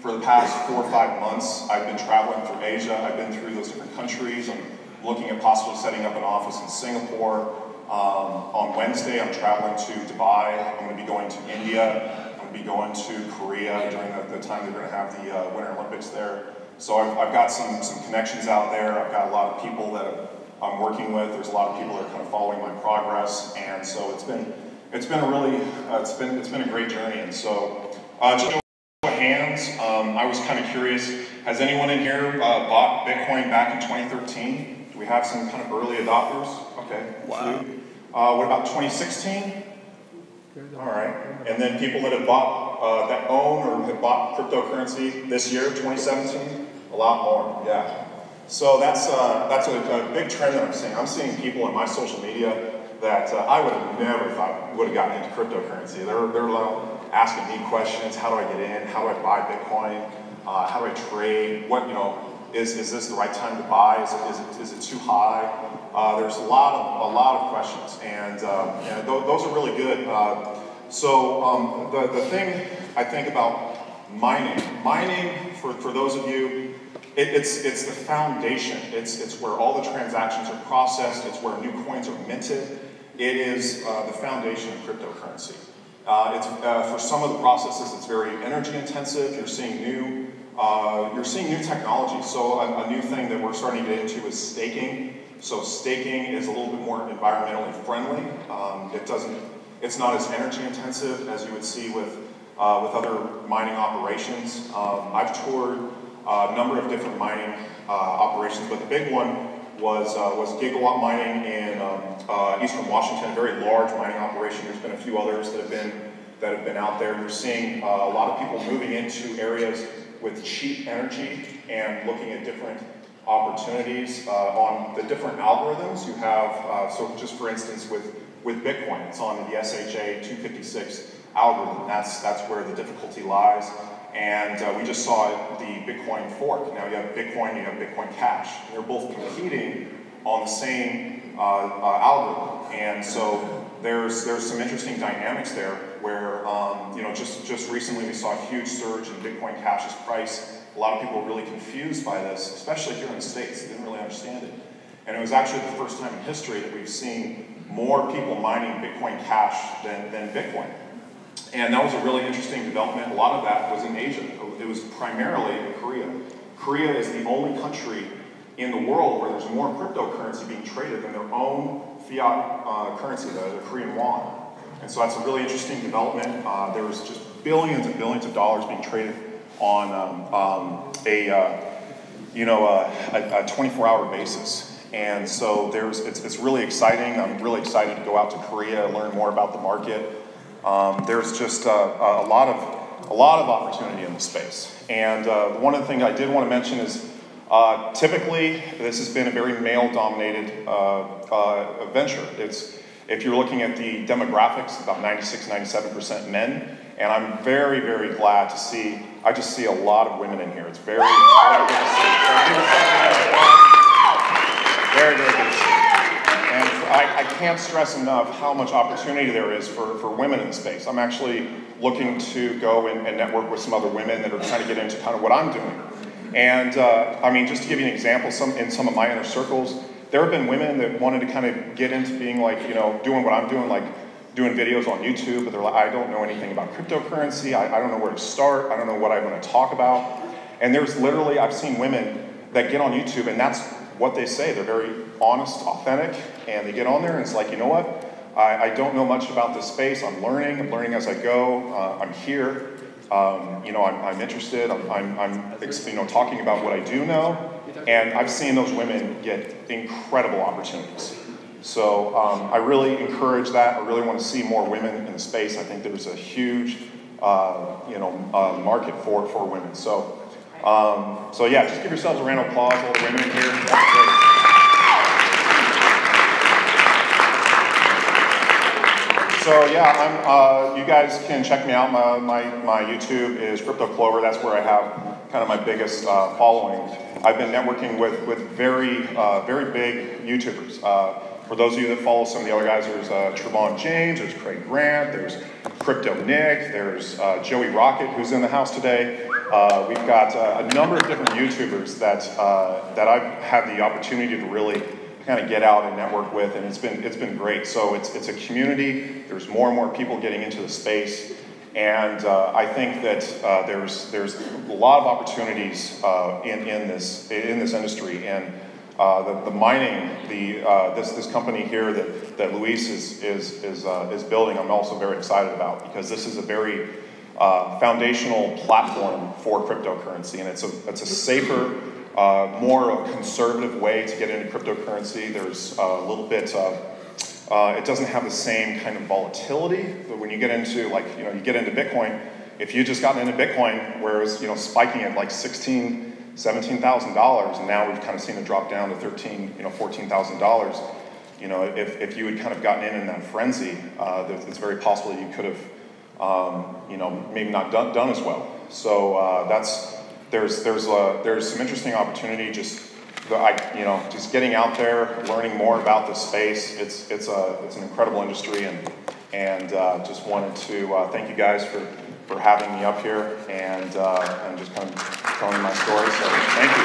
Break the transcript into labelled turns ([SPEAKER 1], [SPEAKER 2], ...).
[SPEAKER 1] for the past 4 or 5 months, I've been traveling through Asia. I've been through those different countries. I'm looking at possibly setting up an office in Singapore. On Wednesday, I'm traveling to Dubai. I'm going to be going to India. I'm going to be going to Korea during the time they're going to have the Winter Olympics there. So I've got some connections out there. I've got a lot of people that I'm working with. There's a lot of people that are kind of following my progress, and so it's been a really it's been a great journey. And so just show of hands, I was kind of curious. Has anyone in here bought Bitcoin back in 2013? Do we have some kind of early adopters? Okay.
[SPEAKER 2] Wow.
[SPEAKER 1] What about 2016? All right. And then people that have bought that own or have bought cryptocurrency this year, 2017. A lot more, yeah. So that's a big trend that I'm seeing. I'm seeing people on my social media that I would have never thought would have gotten into cryptocurrency. They're asking me questions. How do I get in? How do I buy Bitcoin? How do I trade? What, is this the right time to buy? Is it too high? There's a lot of questions, and those are really good. So the thing I think about mining for those of you, it's the foundation. It's where all the transactions are processed. It's where new coins are minted. It is the foundation of cryptocurrency. For some of the processes, it's very energy intensive. You're seeing new technology. So a new thing that we're starting to get into is staking. So staking is a little bit more environmentally friendly. It's not as energy intensive as you would see with other mining operations. I've toured a number of different mining operations, but the big one was gigawatt mining in Eastern Washington, a very large mining operation. There's been a few others that have been out there. You're seeing a lot of people moving into areas with cheap energy and looking at different opportunities on the different algorithms you have. So just for instance, with Bitcoin, it's on the SHA 256 algorithm. That's where the difficulty lies. And we just saw the Bitcoin fork. Now you have Bitcoin Cash. And they're both competing on the same algorithm. And so there's some interesting dynamics there where, just recently we saw a huge surge in Bitcoin Cash's price. A lot of people were really confused by this, especially here in the States. They didn't really understand it. And it was actually the first time in history that we've seen more people mining Bitcoin Cash than Bitcoin. And that was a really interesting development. A lot of that was in Asia. It was primarily in Korea. Korea is the only country in the world where there's more cryptocurrency being traded than their own fiat currency, the Korean won. And so that's a really interesting development. There's just billions and billions of dollars being traded on a 24-hour basis. And so it's really exciting. I'm really excited to go out to Korea and learn more about the market. There's just a lot of opportunity in the space. And one of the things I did want to mention is typically this has been a very male-dominated venture. If you're looking at the demographics, about 96–97% men. And I'm very, very glad to see, I just see a lot of women in here. It's very, very good to see. Very, very good to see. And I can't stress enough how much opportunity there is for women in the space. I'm actually looking to go and network with some other women that are trying to get into kind of what I'm doing. And I mean, just to give you an example, in some of my inner circles, there have been women that wanted to kind of get into being like, doing what I'm doing, like doing videos on YouTube, but they're like, I don't know anything about cryptocurrency, I don't know where to start, I don't know what I want to talk about. And there's literally, I've seen women that get on YouTube and that's what they say. They're very honest, authentic, and they get on there and it's like, you know what? I don't know much about this space. I'm learning as I go. I'm here. I'm interested. I'm talking about what I do know. And I've seen those women get incredible opportunities. So I really encourage that. I really want to see more women in the space. I think there's a huge, market for women. So yeah, just give yourselves a round of applause, all the women in here. That's great. So yeah, you guys can check me out. My YouTube is CryptoClover. That's where I have kind of my biggest following. I've been networking with very big YouTubers. For those of you that follow some of the other guys, there's Trevon James, there's Craig Grant, there's Crypto Nick, there's Joey Rocket, who's in the house today. We've got a number of different YouTubers that I've had the opportunity to really kind of get out and network with, and it's been great. So it's a community. There's more and more people getting into the space, and I think that there's a lot of opportunities in this industry. And the mining, this company here that Luis is building, I'm also very excited about, because this is a very foundational platform for cryptocurrency, and it's a safer, more conservative way to get into cryptocurrency. There's a little bit it doesn't have the same kind of volatility, but when you get into, like, you get into Bitcoin, if you just gotten into Bitcoin, whereas, spiking at like $17,000, and now we've kind of seen it drop down to $14,000. If you had kind of gotten in that frenzy, it's very possible you could have, maybe not done as well. So there's some interesting opportunity. Just getting out there, learning more about the space. It's an incredible industry, and just wanted to thank you guys for having me up here and just kind of telling my story. So thank you.